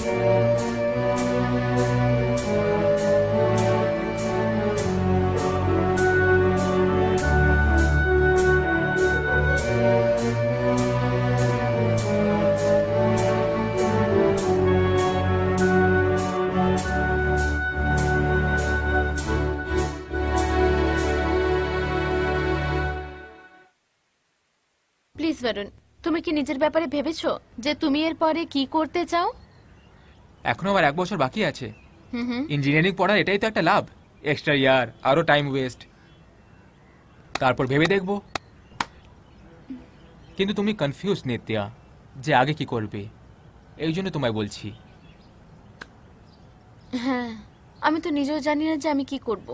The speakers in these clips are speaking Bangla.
প্লিজ বরুণ, তুমি কি নিজের ব্যাপারে ভেবেছো যে তুমি এর পরে কি করতে চাও? এখনো আমার 1 বছর বাকি আছে। ইঞ্জিনিয়ারিং পড়ার এটাই তো একটা লাভ, এক্সট্রা ইয়ার, আরো টাইম ওয়েস্ট, তারপর ভেবে দেখব। কিন্তু তুমি কনফিউজ নিত্যা যে আগে কি করবে, এই জন্য তোমায় বলছি। হ্যাঁ, আমি তো নিজেও জানি না যে আমি কি করব,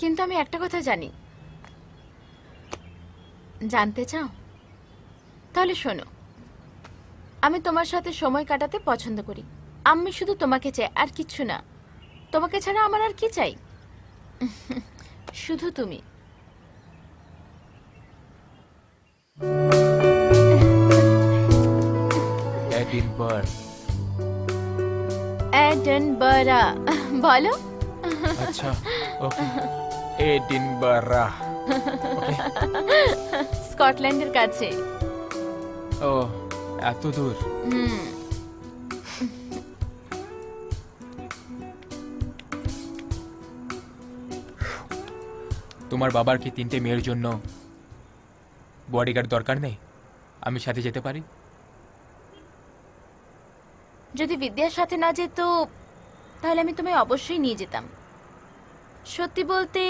কিন্তু আমি একটা কথা জানি। জানতে চাও? তাহলে শোনো, আমি তোমার সাথে সময় কাটাতে পছন্দ করি। আমি শুধু তোমাকে চাই, আর কিচ্ছু না। তোমাকে ছাড়া আমার আর কি চাই? শুধু তুমি। এডিনবরা বলো। আচ্ছা, ওকে, এডিনবরা। স্কটল্যান্ডের কাছে। ও, এত দূর। তোমার বাবার কি 3টে মেয়ের জন্য বডিগার্ড দরকার নেই? আমি সাথে যেতে পারি। যদি বিদ্যার সাথে না যেত তাহলে আমি তোমায় অবশ্যই নিয়ে যেতাম। সত্যি বলতে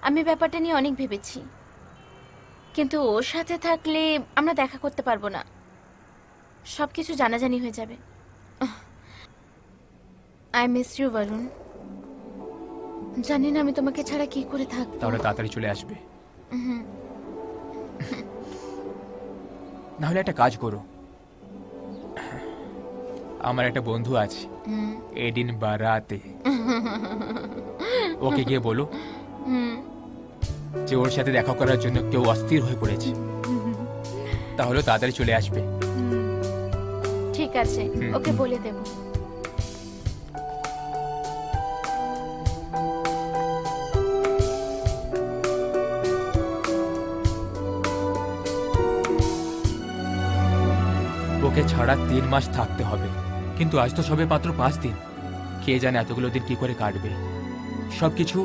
আমি ব্যাপারটা নিয়ে অনেক ভেবেছি, কিন্তু ওর সাথে থাকলে আমরা দেখা করতে পারবো না, সবকিছু জানাজানি হয়ে যাবে। I miss you Varun. জানি না আমি তোমাকে ছাড়া কি করে থাকবো। তাহলে তাড়াতাড়ি চলে আসবে। না হলে একটা কাজ করো, আমার একটা বন্ধু আছে এডিনবরাতে, ওকে গিয়ে বলো যে ওর সাথে দেখা করার জন্য কেউ অস্থির হয়ে পড়েছে, তাহলে তাড়াতাড়ি চলে আসবে। ঠিক আছে, ওকে বলে দেব। ওকে ছাড়া 3 মাস থাকতে হবে, কিন্তু আজ তো সবে মাত্র 5 দিন। কে জানে এতগুলো দিন কি করে কাটবে। সবকিছু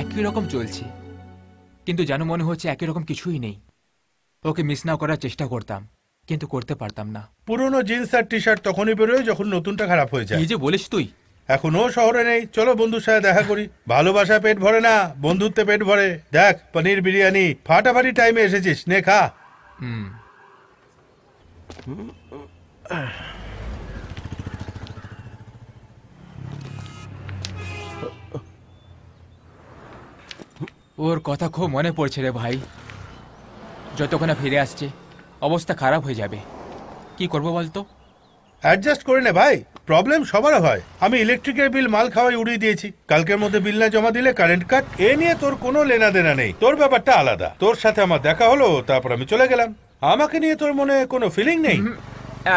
একই রকম চলছে, কিন্তু যেন মনে হচ্ছে একই রকম কিছুই নেই। ওকে মিস না করার চেষ্টা করতাম, কিন্তু করতে পারতাম না। পুরনো জিন্স আর টি শার্ট তখনই বেরোয় যখন নতুনটা খারাপ হয়ে যায়। কি যে বলিস তুই! এখনো শহরে নেই, চলো বন্ধুর সাথে দেখা করি। ভালোবাসা পেট ভরে না, বন্ধুত্বে পেট ভরে। দেখ, পনির বিরিয়ানি, ফাটাফাটি টাইমে এসেছিস, নে খা। ওর কথা খুব মনে পড়ছে রে ভাই। যতক্ষণ না ফিরে আসছে অবস্থা খারাপ হয়ে যাবে। কি করবো বলতো? অ্যাডজাস্ট করে নে ভাই, প্রবলেম সবার হয়। আমি ইলেকট্রিকের বিল মাল খাওয়াই উড়িয়ে দিয়েছি। কালকের মধ্যে বিল না জমা দিলে কারেন্ট কাট। এ নিয়ে তোর কোনো লেনা দেনা নেই, তোর ব্যাপারটা আলাদা। তোর সাথে আমার দেখা হলো, তারপর আমি চলে গেলাম। আমাকে নিয়ে তোর মনে কোনো ফিলিং নেই?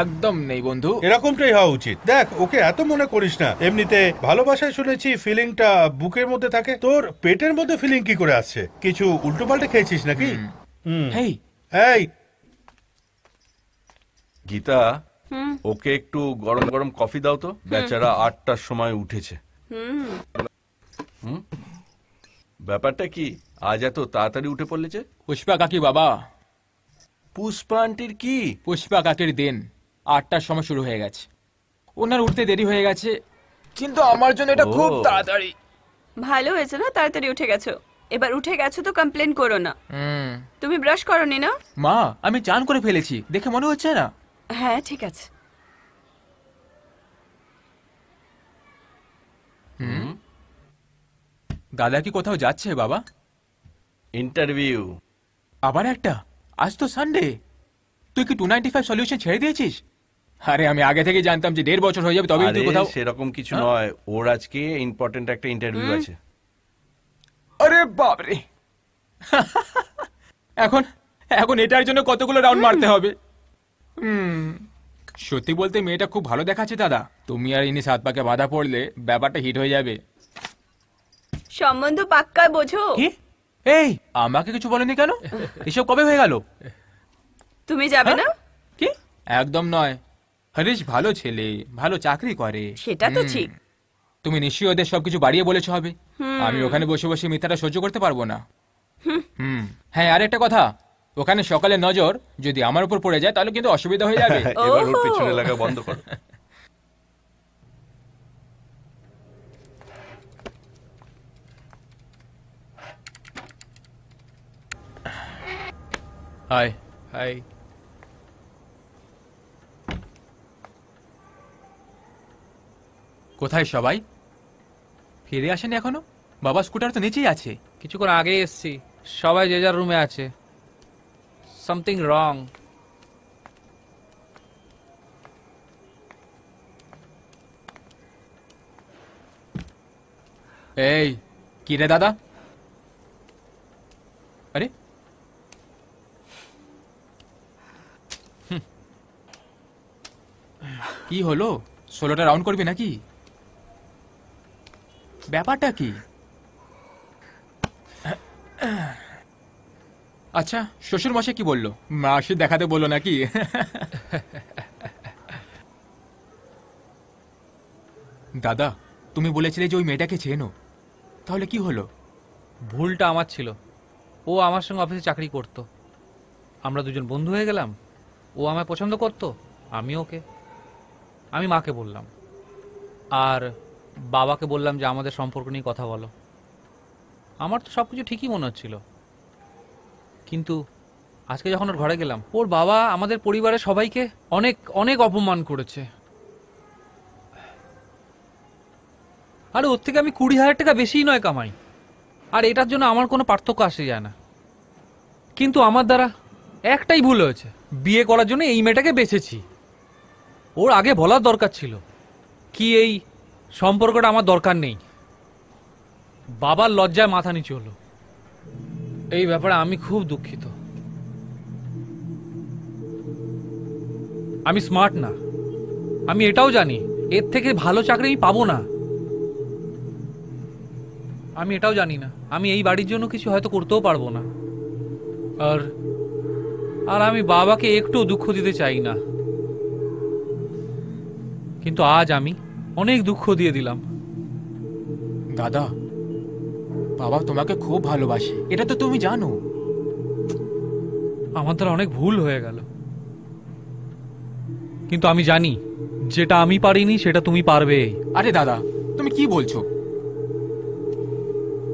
একদম নেই বন্ধু। এরকমটাই হওয়া উচিত। দেখ, ওকে এত মনে করিস না। এমনিতে ভালোবাসায় শুনেছি ফিলিংটা বুকের মধ্যে থাকে। তোর পেটের মধ্যে ফিলিং কি করে আসছে? কিছু উল্টো পাল্টে খেয়েছিস নাকি? হেই এই গীতা, ওকে একটু গরম গরম কফি দাও তো। বেচারা 8টার সময় উঠেছে। ব্যাপারটা কি আজ এত তাড়াতাড়ি উঠে পড়লে যে? পুষ্পা কাকি বাবা। পুষ্পা আন্টির কি? পুষ্পা কাকির দিন 8টার সময় শুরু হয়ে গেছে। ওনার উঠতে দেরি হয়ে গেছে, কিন্তু আমার জন্য এটা খুব তাড়াতাড়ি। ভালো হয়েছে না তাড়াতাড়ি উঠে গেছো। এবার উঠে গেছো তো কমপ্লেন করো না। তুমি ব্রাশ করোনি না? মা, আমি চান করে ফেলেছি, দেখে মনে হচ্ছে না? হ্যাঁ ঠিক আছে। দাদা কি কোথাও যাচ্ছে বাবা? ইন্টারভিউ। আবার একটা? আজ তো সানডে। তুই কি 295 সলিউশন ছেড়ে দিয়েছিস? আরে আমি আগে থেকে জানতাম যে 1.5 বছর হয়ে যাবে তবেই তুই কোথাও। সেরকম কিছু নয়, ওর আজকে ইম্পর্টেন্ট একটা ইন্টারভিউ আছে। আরে বাপ রে! এখন এটার জন্য কতগুলো রাউন্ড মারতে হবে? সত্যি বলতে মেয়েটা খুব ভালো দেখাচ্ছে দাদা। তুমি আর ইনি সাত পাকে বাধা পড়লে ব্যাপারটা হিট হয়ে যাবে। সম্বন্ধ পাক্কা বোঝো। কি? এই আমাকে কিছু বলেনি কেন? এসব কবে হয়ে গেল? তুমি যাবে না? কি? একদম নয়। হরিশ ভালো ছেলে, ভালো চাকরি করে। সেটা তো ঠিক। তুমি নিশ্চয়ই ওদের সবকিছু বাড়িয়ে বলেছো হবে। আমি ওখানে বসে বসে মিথ্যাটা সহ্য করতে পারবো না। হ্যাঁ, আর একটা কথা, ওখানে সকালের নজর যদি আমার উপর পড়ে যায় তাহলে কিন্তু অসুবিধা হয়ে যাবে। এবার ওর পেছনে লাগা বন্ধ করো। হাই। হাই। কোথায় সবাই? ফিরে আসেনি এখনো? বাবা স্কুটার তো নিচেই আছে। কিছুক্ষণ আগে এসছি, সবাই যে যার রুমে আছে। Something wrong. এই কি রে দাদা? আরে কি হলো? 16টা রাউন্ড করবি নাকি? ব্যাপারটা কি? আচ্ছা, শ্বশুর মশাই কি বললো? মাসি দেখাতে বললো নাকি? দাদা, তুমি বলেছিলে যে ওই মেয়েটাকে চেনো, তাহলে কি হলো? ভুলটা আমার ছিল। ও আমার সঙ্গে অফিসে চাকরি করত, আমরা দুজন বন্ধু হয়ে গেলাম। ও আমায় পছন্দ করত, আমি ওকে। আমি মাকে বললাম, আর বাবাকে বললাম যে আমাদের সম্পর্ক নিয়ে কথা বলো। আমার তো সব কিছু ঠিকই মনে হচ্ছিল, কিন্তু আজকে যখন ওর ঘরে গেলাম, ওর বাবা আমাদের পরিবারের সবাইকে অনেক অনেক অপমান করেছে। আর ওর থেকে আমি 20,000 টাকা বেশিই নয় কামাই, আর এটার জন্য আমার কোনো পার্থক্য আসে যায় না। কিন্তু আমার দ্বারা একটাই ভুল হয়েছে, বিয়ে করার জন্য এই মেয়েটাকে বেছেছি। ওর আগে বলার দরকার ছিল কি এই সম্পর্কটা আমার দরকার নেই। বাবার লজ্জায় মাথা নিচু হলো। এই ব্যাপারে আমি খুব দুঃখিত। আমি স্মার্ট না, আমি এটাও জানি এর থেকে ভালো চাকরি আমি পাবো না। আমি এটাও জানি না আমি এই বাড়ির জন্য কিছু হয়তো করতেও পারবো না। আর আর আমি বাবাকে একটু দুঃখ দিতে চাই না, কিন্তু আজ আমি অনেক দুঃখ দিয়ে দিলাম। দাদা, বাবা তোমাকে খুব ভালোবাসে, এটা তো তুমি জানো। আমার দ্বারা অনেক ভুল হয়ে গেল, কিন্তু আমি জানি যেটা আমি পারিনি সেটা তুমি পারবে। আরে দাদা, তুমি কি বলছো?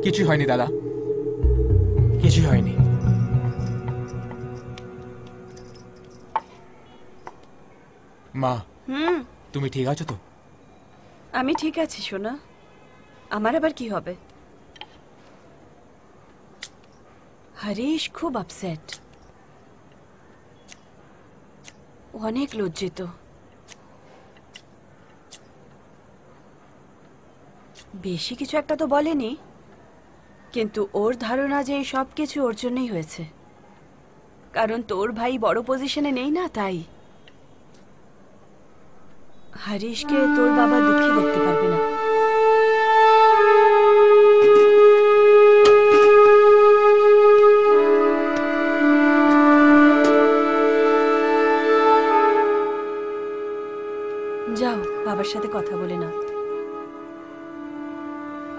কিছু হয়নি দাদা, কিছু হয়নি। মা, তুমি ঠিক আছো তো? আমি ঠিক আছি সোনা, আমার আবার কি হবে? হরিশ খুব আপসেট, অনেক লজ্জিত। বেশি কিছু একটা তো বলেনি, কিন্তু ওর ধারণা যে এই সব কিছু ওর জন্যই হয়েছে, কারণ তোর ভাই বড় পজিশনে নেই না, তাই হরিশকে তোর বাবা দুঃখে দেখতে পারবে না। যাও বাবার সাথে কথা বলে নাও।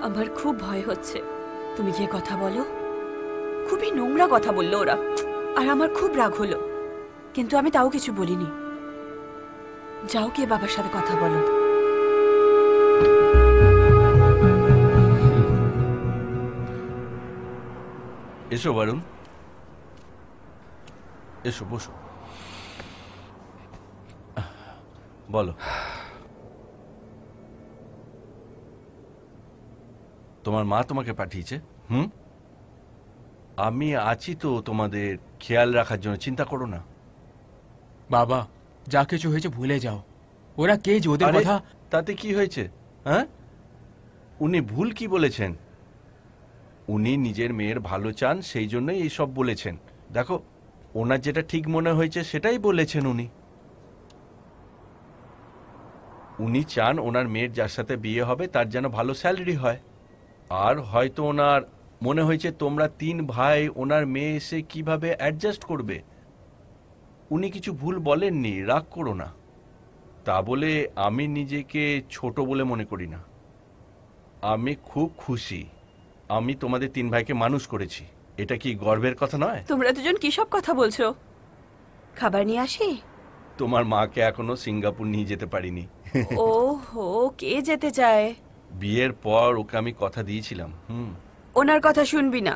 আমার খুব ভয় হচ্ছে, তুমি গিয়ে কথা বলো। খুবই নোংরা কথা বললো ওরা, আর আমার খুব রাগ হলো, কিন্তু আমি তাও কিছু বলিনি। যাও গিয়ে বাবার সাথে কথা বলো। এসো বরুণ, এসো বসো। বলো, তোমার মা তোমাকে পাঠিয়েছে? আমি আছি তো তোমাদের খেয়াল রাখার জন্য, চিন্তা করো না। বাবা, যা কিছু হয়েছে ভুলে যাও। ওরা কে যে ওদের আরে, কথা। তাতে কি হয়েছে? হ্যাঁ, উনি ভুল কি বলেছেন? উনি নিজের মেয়ের ভালো চান, সেই জন্যই এইসব বলেছেন। দেখো, ওনার যেটা ঠিক মনে হয়েছে সেটাই বলেছেন উনি। উনি চান ওনার মেয়ের যার সাথে বিয়ে হবে তার যেন ভালো স্যালারি হয়। আর হয়তো ওনার মনে হয়েছে তোমরা 3 ভাই ওনার মেয়ে এসে কিভাবে অ্যাডজাস্ট করবে। উনি কিছু ভুল বলেননি, রাগ করো না। তা বলে আমি নিজেকে ছোট বলে মনে করি না। আমি খুব খুশি আমি তোমাদের 3 ভাইকে মানুষ করেছি। এটা কি গর্বের কথা নয়? তোমরা দুজন কি সব কথা বলছো? খাবার নিয়ে আসি? তোমার মাকে এখনো সিঙ্গাপুর নিয়ে যেতে পারিনি। ও হো, কে যেতে চায়? বিয়ের পর ওকে আমি কথা দিয়েছিলাম। ওনার কথা শুনবি না।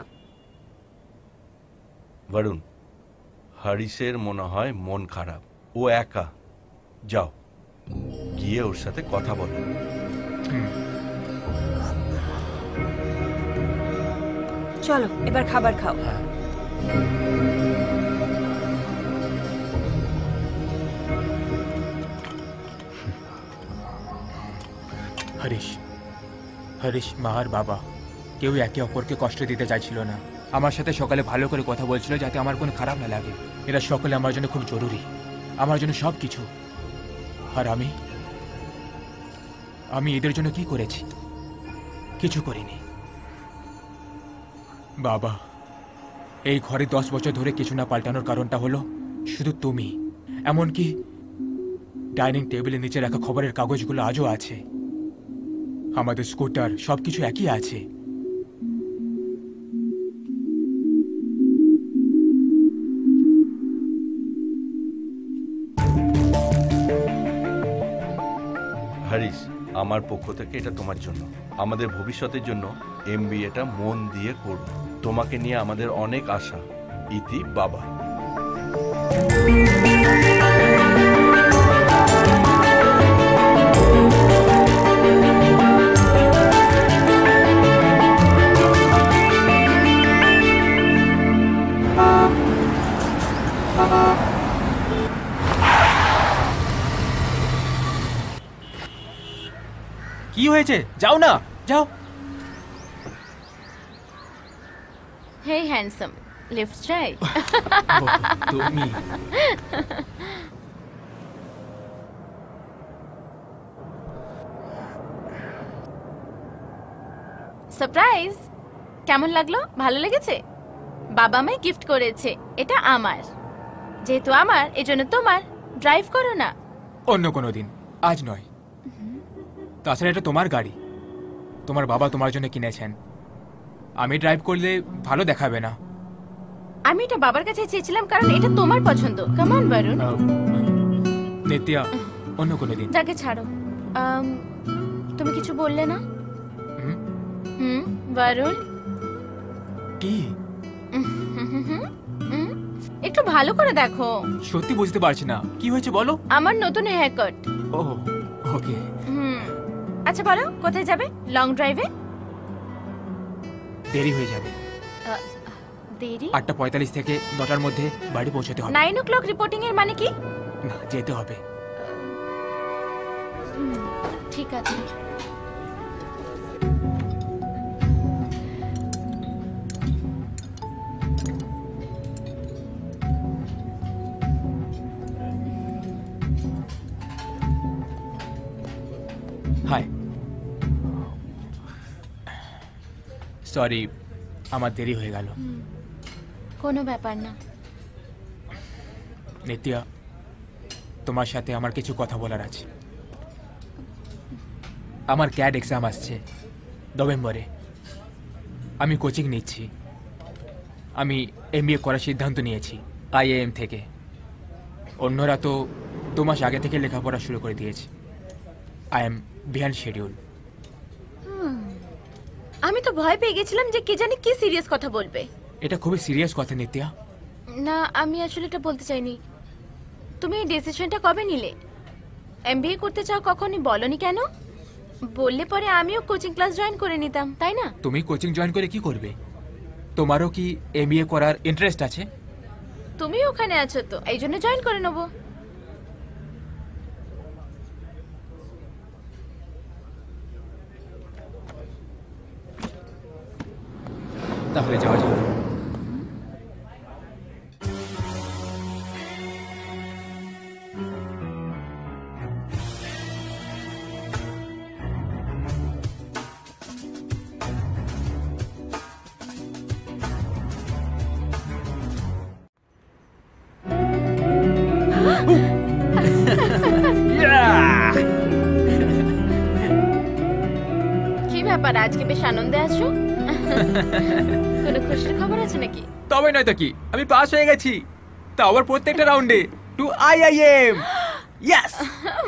বরুণ, হরিশের মনে হয় মন খারাপ, ও একা। যাও গিয়ে ওর সাথে কথা বলো। চলো এবার খাবার খাও। হরিশ, হরিশ মা আর বাবা কেউ একে অপরকে কষ্ট দিতে চাইছিল না। আমার সাথে সকালে ভালো করে কথা বলছিল যাতে আমার কোনো খারাপ না লাগে। এরা সকলে আমার জন্য খুব জরুরি, আমার জন্য সব কিছু। আর আমি এদের জন্য কি করেছি? কিছু করিনি। বাবা, এই ঘরে 10 বছর ধরে কিছু না পাল্টানোর কারণটা হলো শুধু তুমি। এমনকি ডাইনিং টেবিলের নিচে রাখা খবরের কাগজগুলো আজও আছে, আমাদের স্কুটার, সবকিছু একই আছে। হরিশ, আমার পক্ষ থেকে এটা তোমার জন্য, আমাদের ভবিষ্যতের জন্য MBA-টা মন দিয়ে করো। তোমাকে নিয়ে আমাদের অনেক আশা। ইতি, বাবা। কি হয়েছে? যাও না, যাও। হেই হ্যান্ডসাম, লিফট চাই? তুমি সারপ্রাইজ! কেমন লাগলো? ভালো লেগেছে? বাবা আমায় গিফট করেছে। এটা আমার, যেহেতু আমার এজন্য তোমার। ড্রাইভ করো না। অন্য কোনো দিন, আজ নয়। তাছাড়া এটা তোমার গাড়ি, তোমার বাবা তোমার জন্য কিনেছেন। আমি ড্রাইভ করলে ভালো দেখাবে না। আমি এটা বাবার কাছে চেয়েছিলাম কারণ এটা তোমার পছন্দ। Come on Varun. নিত্যা, অন্য কোনো দিন। যাকে ছাড়ো। তুমি কিছু বললে না? বরুণ, কি? একটু ভালো করে দেখো। সত্যি বুঝতে পারছি না, কি হয়েছে বলো। আমার নতুন হেয়ার কাট। ও ওকে। আচ্ছা বলো, কোথায় যাবে? লং ড্রাইভে? দেরি হয়ে যাবে। দেরি? 8:45 থেকে 9টার মধ্যে বাড়ি পৌঁছতে হবে। 9 o'clock রিপোর্টিং এর মানে কি? না, যেতে হবে। ঠিক আছে। হাই, সরি আমার দেরি হয়ে গেল। কোনো ব্যাপার না। নিত্যা, তোমার সাথে আমার কিছু কথা বলার আছে। আমার ক্যাড এক্সাম আসছে নভেম্বরে। আমি কোচিং নিচ্ছি। আমি MBA করার সিদ্ধান্ত নিয়েছি IIM থেকে। অন্যরা তো 2 মাস আগে থেকে লেখাপড়া শুরু করে দিয়েছে। I am behind schedule. আমি তো ভয় পেয়ে গেছিলাম যে কে জানি কি সিরিয়াস কথা বলবে। এটা খুবই সিরিয়াস কথা নিত্যা। না, আমি আসলে এটা বলতে চাইনি। তুমি এই ডিসিশনটা কবে নিলে? MBA করতে চাও কখনই বলনি কেন? বললে পরে আমিও কোচিং ক্লাস জয়েন করে নিতাম, তাই না? তুমি কোচিং জয়েন করে কি করবে? তোমারও কি MBA করার ইন্টারেস্ট আছে? তুমি ওখানে আছো তো, এই জন্য জয়েন করে নেবো। তাহলে যাওয়া যাক। ব্যাপার, আজকে বেশ আনন্দে আছো? কোনো খুশির খবর আছে নাকি? তবে নয় তো কি, আমি পাস হয়ে গেছি, তা আবার প্রত্যেকটা রাউন্ডে টু IIM। Yes,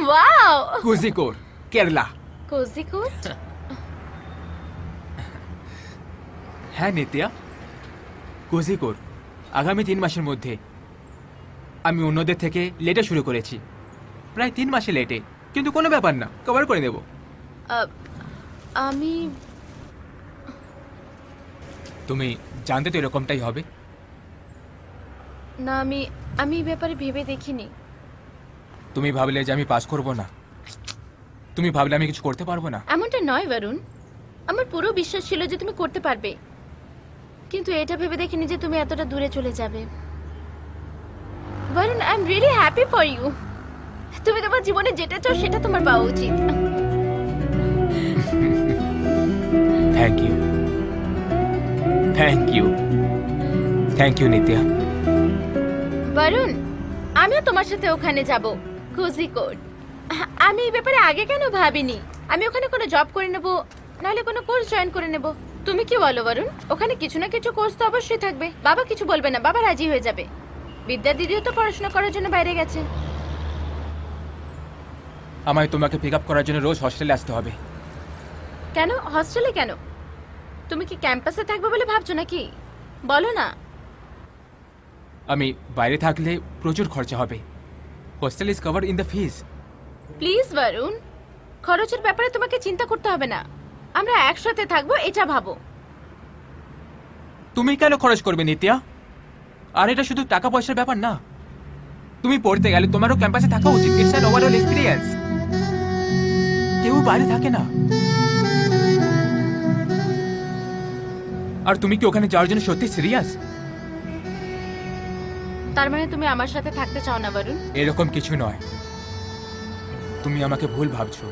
wow, Kozhikode, Kerala. Kozhikode? হ্যাঁ নিত্যা, কোজিকোড। আগামী 3 মাসের মধ্যে। আমি অন্যদের থেকে লেটে শুরু করেছি, প্রায় 3 মাসে লেটে, কিন্তু কোনো ব্যাপার না, কভার করে নেব। আমি তুমি জানতে তো এরকমটাই হবে। না, আমি এই ব্যাপারে ভেবে দেখিনি। তুমি ভাবলে যে আমি পাস করব না, তুমি ভাবলে আমি কিছু করতে পারবো না। এমনটা নয় বরুণ, আমার পুরো বিশ্বাস ছিল যে তুমি করতে পারবে, কিন্তু এটা ভেবে দেখিনি যে তুমি এতটা দূরে চলে যাবে। Barun, I am really happy for you. তুমি তোমার জীবনে যেটা চাও সেটা তোমার পাওয়া উচিত। Thank you, thank you, thank you Nitya. Barun, আমিও তোমার সাথে ওখানে যাব, কোজিকোড। আমি এই ব্যাপারে আগে কেন ভাবিনি? আমি ওখানে কোনো জব করে নেব, নাহলে কোনো কোর্স জয়েন করে নেব। তুমি কি বলো বরুণ? ওখানে কিছু না কিছু কোর্স তো অবশ্যই থাকবে। বাবা কিছু বলবে না, বাবা রাজি হয়ে যাবে। বিদ্যা দিদিও তো পড়াশোনা করার জন্য বাইরে গেছে। আমায় তোমাকে পিক আপ করার জন্য রোজ হস্টেলে আসতে হবে। কেন হস্টেলে কেন? তুমি কি ক্যাম্পাসে থাকবে বলে ভাবছো নাকি? বলো না। আমি বাইরে থাকলে প্রচুর খরচা হবে। Hostel is covered in the fees. Please Varun, খরচের ব্যাপারে তোমাকে চিন্তা করতে হবে না। আমরা একসাথে থাকবো, এটা ভাবো। তুমি কেন খরচ করবে নিত্যা? আর এটা শুধু টাকা পয়সার ব্যাপার না, তুমি পড়তে গেলে তোমারও ক্যাম্পাসে থাকা উচিত। It's an overall experience. কেউ বাইরে থাকে না। আর তুমি কি ওখানে যাওয়ার জন্য সত্যি সিরিয়াস? তার মানে তুমি আমার সাথে থাকতে চাও না বরুণ? এরকম কিছু নয়, তুমি আমাকে ভুল ভাবছো।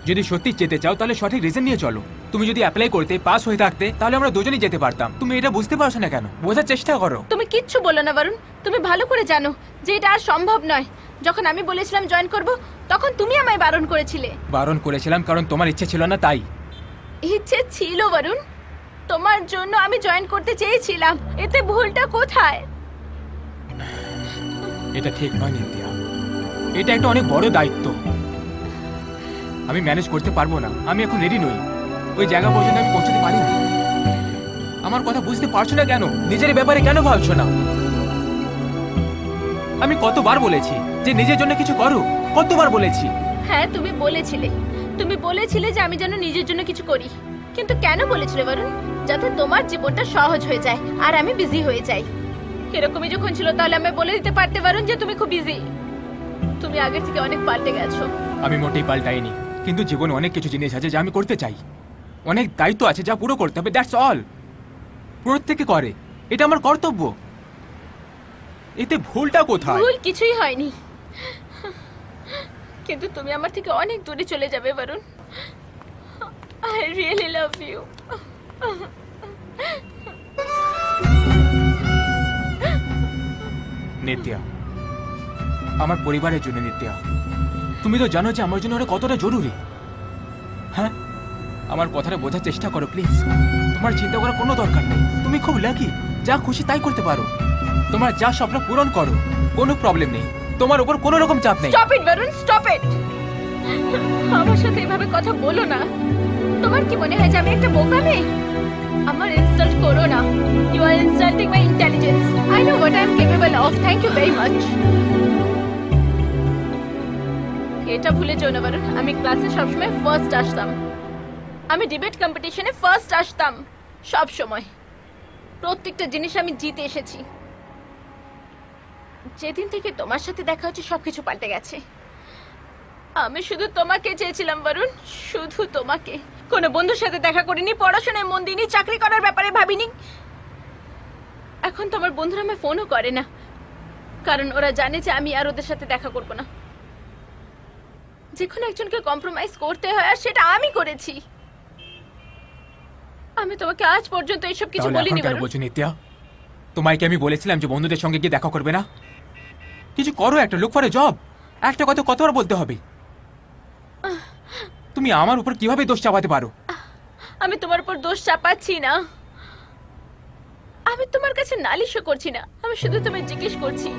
যদি সত্যি যেতে চাও তাহলে সঠিক রিজন নিয়ে চলো। তুমি যদি অ্যাপ্লাই করতে, পাস হয়ে থাকতে, তাহলে আমরা দুজনেই যেতে পারতাম। তুমি এটা বুঝতে পারছো না কেন? বোঝার চেষ্টা করো। তুমি কিচ্ছু বলো না বরুণ। তুমি ভালো করে জানো যে এটা আর সম্ভব নয়। যখন আমি বলেছিলাম জয়েন করব, তখন তুমি আমায় বারণ করেছিলে। বারণ করেছিলাম কারণ তোমার ইচ্ছে ছিল না, তাই। ইচ্ছে ছিল বরুণ, তোমার জন্য আমি জয়েন করতে চেয়েছিলাম। এতে ভুলটা কোথায়? এটা ঠিক নয় নিত্যা, এটা একটা অনেক বড় দায়িত্ব। আমি ম্যানেজ করতে পারবো না। আমি এখন রেডি নই, ওই জায়গা পর্যন্ত আমি পৌঁছতে পারিনি। আমার কথা বুঝতে পারছো না কেন? নিজের ব্যাপারে কেন ভাবছো না? আমি কতবার বলেছি যে নিজের জন্য কিছু করো, কতবার বলেছি। হ্যাঁ, তুমি বলেছিলে যে আমি যেন নিজের জন্য কিছু করি। কিন্তু কেন বলেছিলে বরুণ? যাতে তোমার জীবনটা সহজ হয়ে যায় আর আমি বিজি হয়ে যাই। এরকমই যখন ছিল তাহলে আমি বলে দিতে পারতে বরুণ যে তুমি খুব বিজি। তুমি আগের থেকে অনেক পাল্টে গেছো। আমি মোটেই পাল্টাইনি, কিন্তু জীবনে অনেক কিছু জিনিস আছে যা আমি করতে চাই। অনেক দায়িত্ব আছে যা পুরো করতে হবে। That's all. প্রত্যেকে করে, এটা আমার কর্তব্য। এতে ভুলটা কোথায়? ভুল কিছুই হয়নি, কিন্তু তুমি আমার থেকে অনেক দূরে চলে যাবে Varun. I really love you. নিত্যা, আমার পরিবারের জন্য নিত্যা, তুমি তো জানো যে আমার জন্য ওরা কতটা জরুরি। হ্যাঁ, আমার কথাটা বোঝার চেষ্টা করো প্লিজ। তোমার চিন্তা করার কোনো দরকার নেই। তুমি খুব লাকি, যা খুশি তাই করতে পারো। তোমার যা স্বপ্ন পূরণ করো, কোনো প্রবলেম নেই। তোমার উপর কোনো রকম চাপ নেই। Stop it, Varun, stop it. আমার সাথে এভাবে কথা বলো না। তোমার কি মনে হয় যে আমি একটা বোকা মেয়ে? আমার ইনসাল্ট করো না। You are insulting my intelligence. I know what I am capable of. Thank you very much. এটা ভুলে যেও না বরুণ, আমি ক্লাসে সবসময় ফার্স্ট আসতাম। আমি ডিবেট কম্পিটিশনে ফার্স্ট আসতাম সব সময়। প্রত্যেকটা জিনিস আমি জিতে এসেছি। যেদিন থেকে তোমার সাথে দেখা হচ্ছে সবকিছু পাল্টে গেছে। আমি শুধু তোমাকে চেয়েছিলাম বরুণ, শুধু তোমাকে। কোনো বন্ধুর সাথে দেখা করিনি, পড়াশোনায় মন দিইনি, চাকরি করার ব্যাপারে ভাবিনি। এখন তো আমার বন্ধুরা আমায় ফোনও করে না, কারণ ওরা জানে যে আমি আর ওদের সাথে দেখা করব না। যে কোনো একজনকে কম্প্রোমাইজ করতে হয়, আর সেটা আমি করেছি। আমি তোমাকে আজ পর্যন্ত এইসব কিছু তাহলে বলিনি এখন কেন বরুণ। বলছো নিত্যা? তোমায় কি আমি বলেছিলাম যে বন্ধুদের সঙ্গে গিয়ে দেখা করবে না? কিছু করো, একটা লুক ফর এ জব। একটা কথা কতবার বলতে হবে? তুমি আমার উপর কিভাবে দোষ চাপাতে পারো? আমি তোমার উপর দোষ চাপাচ্ছি না, আমি তোমার কাছে নালিশও করছি না, আমি শুধু তোমায় জিজ্ঞেস করছি।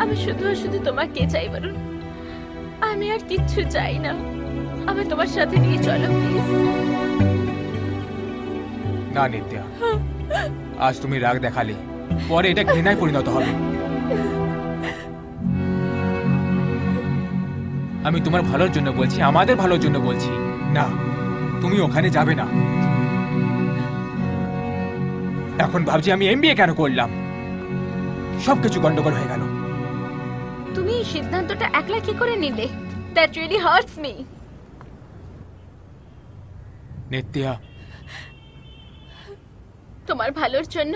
আমি শুধু আর শুধু তোমাকে চাই বরুণ, আমি আর কিচ্ছু চাই না। আমি তোমার সাথে নিয়ে চলো প্লিজ। না নিত্যা, আজ তুমি রাগ দেখালে, পরে এটা ঘৃণায় পরিণত হবে। আমি তোমার ভালোর জন্য বলছি, আমাদের ভালোর জন্য বলছি। না, তুমি ওখানে যাবে না। এখন ভাবছি আমি এমবিএ কেন করলাম, সবকিছু গন্ডগোল হয়ে গেল। তুমি এই সিদ্ধান্তটা একলা কি করে নিলে? That really hurts me. Nitya, তোমার ভালোর জন্য,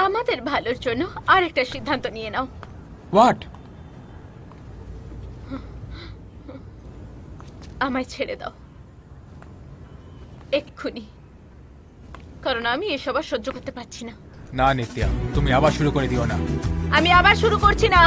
আমাদের ভালোর জন্য আরেকটা সিদ্ধান্ত নিয়ে নাও। হোয়াট? আমায় ছেড়ে দাও এক্ষুনি, কারণ আমি এসব আর সহ্য করতে পারছি না। না নিত্যা, তুমি আবার শুরু করে দিও না। আমি আবার শুরু করছি না।